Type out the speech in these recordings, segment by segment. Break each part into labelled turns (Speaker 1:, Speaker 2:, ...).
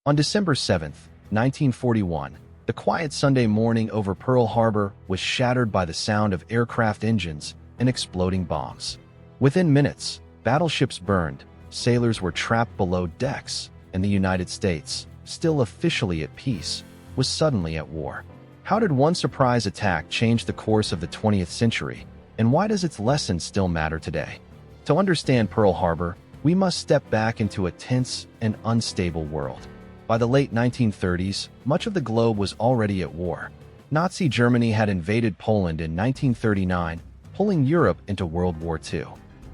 Speaker 1: On December 7, 1941, the quiet Sunday morning over Pearl Harbor was shattered by the sound of aircraft engines and exploding bombs. Within minutes, battleships burned, sailors were trapped below decks, and the United States, still officially at peace, was suddenly at war. How did one surprise attack change the course of the 20th century, and why does its lesson still matter today? To understand Pearl Harbor, we must step back into a tense and unstable world. By the late 1930s, much of the globe was already at war. Nazi Germany had invaded Poland in 1939, pulling Europe into World War II.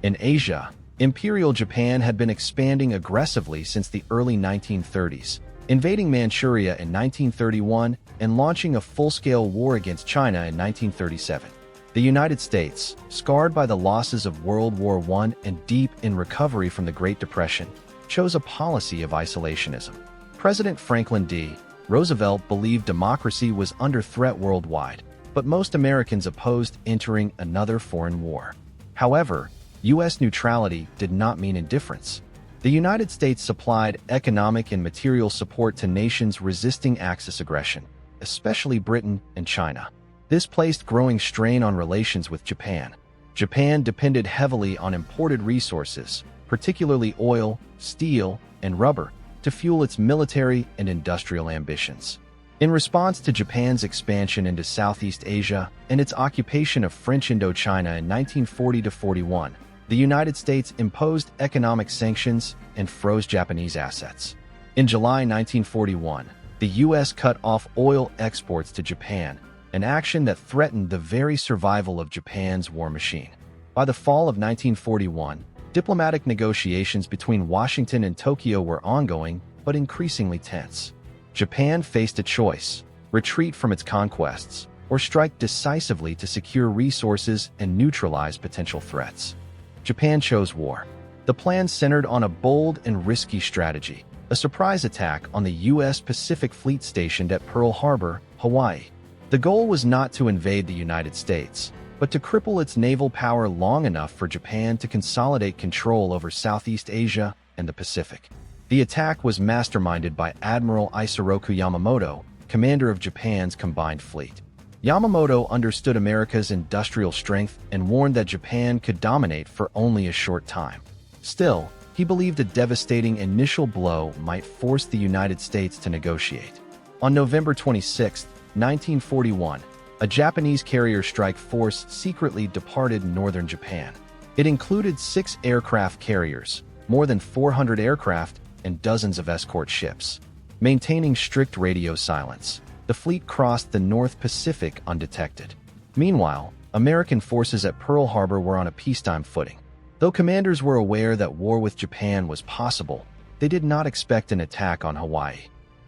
Speaker 1: In Asia, Imperial Japan had been expanding aggressively since the early 1930s, invading Manchuria in 1931 and launching a full-scale war against China in 1937. The United States, scarred by the losses of World War I and deep in recovery from the Great Depression, chose a policy of isolationism. President Franklin D. Roosevelt believed democracy was under threat worldwide, but most Americans opposed entering another foreign war. However, U.S. neutrality did not mean indifference. The United States supplied economic and material support to nations resisting Axis aggression, especially Britain and China. This placed growing strain on relations with Japan. Japan depended heavily on imported resources, particularly oil, steel, and rubber, to fuel its military and industrial ambitions. In response to Japan's expansion into Southeast Asia and its occupation of French Indochina in 1940–41, the United States imposed economic sanctions and froze Japanese assets. In July 1941, the U.S. cut off oil exports to Japan, an action that threatened the very survival of Japan's war machine. By the fall of 1941, diplomatic negotiations between Washington and Tokyo were ongoing but increasingly tense. Japan faced a choice: retreat from its conquests, or strike decisively to secure resources and neutralize potential threats. Japan chose war. The plan centered on a bold and risky strategy: a surprise attack on the U.S. Pacific Fleet stationed at Pearl Harbor, Hawaii. The goal was not to invade the United States, but to cripple its naval power long enough for Japan to consolidate control over Southeast Asia and the Pacific. The attack was masterminded by Admiral Isoroku Yamamoto, commander of Japan's combined fleet. Yamamoto understood America's industrial strength and warned that Japan could dominate for only a short time. Still, he believed a devastating initial blow might force the United States to negotiate. On November 26, 1941, a Japanese carrier strike force secretly departed northern Japan. It included 6 aircraft carriers, more than 400 aircraft, and dozens of escort ships. Maintaining strict radio silence, the fleet crossed the North Pacific undetected. Meanwhile, American forces at Pearl Harbor were on a peacetime footing. Though commanders were aware that war with Japan was possible, they did not expect an attack on Hawaii.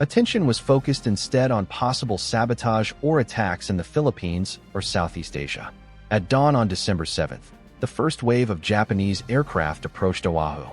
Speaker 1: Attention was focused instead on possible sabotage or attacks in the Philippines or Southeast Asia. At dawn on December 7th, the first wave of Japanese aircraft approached Oahu.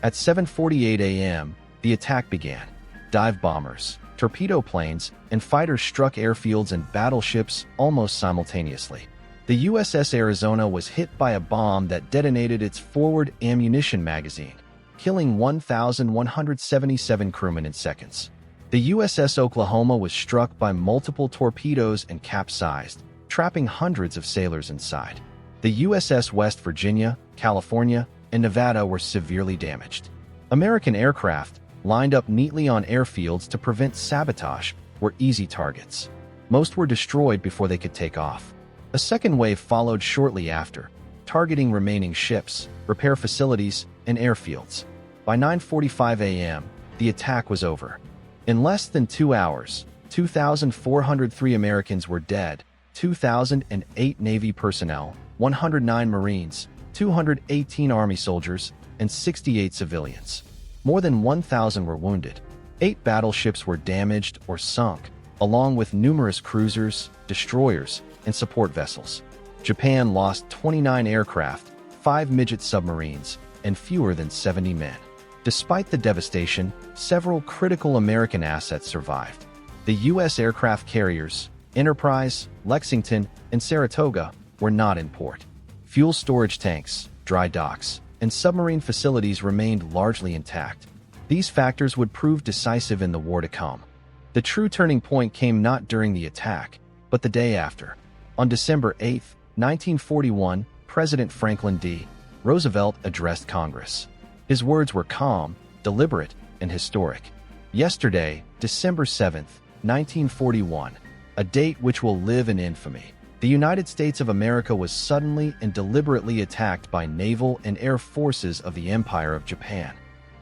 Speaker 1: At 7:48 a.m., the attack began. Dive bombers, torpedo planes, and fighters struck airfields and battleships almost simultaneously. The USS Arizona was hit by a bomb that detonated its forward ammunition magazine, killing 1,177 crewmen in seconds. The USS Oklahoma was struck by multiple torpedoes and capsized, trapping hundreds of sailors inside. The USS West Virginia, California, and Nevada were severely damaged. American aircraft, lined up neatly on airfields to prevent sabotage, were easy targets. Most were destroyed before they could take off. A second wave followed shortly after, targeting remaining ships, repair facilities, and airfields. By 9:45 a.m., the attack was over. In less than 2 hours, 2,403 Americans were dead, 2,008 Navy personnel, 109 Marines, 218 Army soldiers, and 68 civilians. More than 1,000 were wounded. 8 battleships were damaged or sunk, along with numerous cruisers, destroyers, and support vessels. Japan lost 29 aircraft, 5 midget submarines, and fewer than 70 men. Despite the devastation, several critical American assets survived. The U.S. aircraft carriers, Enterprise, Lexington, and Saratoga, were not in port. Fuel storage tanks, dry docks, and submarine facilities remained largely intact. These factors would prove decisive in the war to come. The true turning point came not during the attack, but the day after. On December 8, 1941, President Franklin D. Roosevelt addressed Congress. His words were calm, deliberate, and historic. Yesterday, December 7, 1941, a date which will live in infamy. The United States of America was suddenly and deliberately attacked by naval and air forces of the Empire of Japan.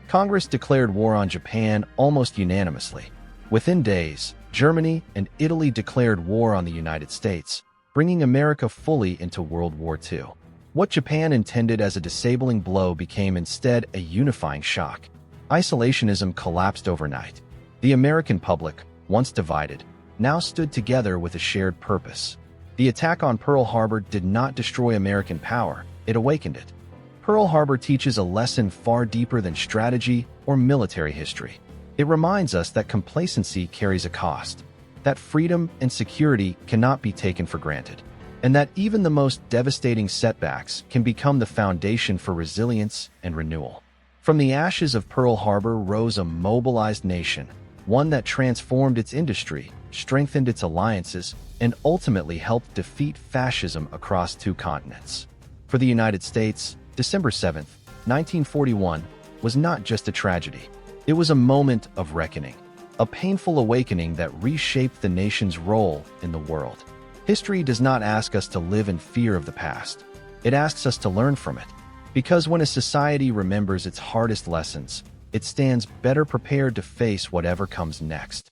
Speaker 1: Congress declared war on Japan almost unanimously. Within days, Germany and Italy declared war on the United States, bringing America fully into World War II. What Japan intended as a disabling blow became instead a unifying shock. Isolationism collapsed overnight. The American public, once divided, now stood together with a shared purpose. The attack on Pearl Harbor did not destroy American power, it awakened it. Pearl Harbor teaches a lesson far deeper than strategy or military history. It reminds us that complacency carries a cost, that freedom and security cannot be taken for granted, and that even the most devastating setbacks can become the foundation for resilience and renewal. From the ashes of Pearl Harbor rose a mobilized nation, one that transformed its industry, strengthened its alliances, and ultimately helped defeat fascism across two continents. For the United States, December 7, 1941, was not just a tragedy. It was a moment of reckoning, a painful awakening that reshaped the nation's role in the world. History does not ask us to live in fear of the past. It asks us to learn from it. Because when a society remembers its hardest lessons, it stands better prepared to face whatever comes next.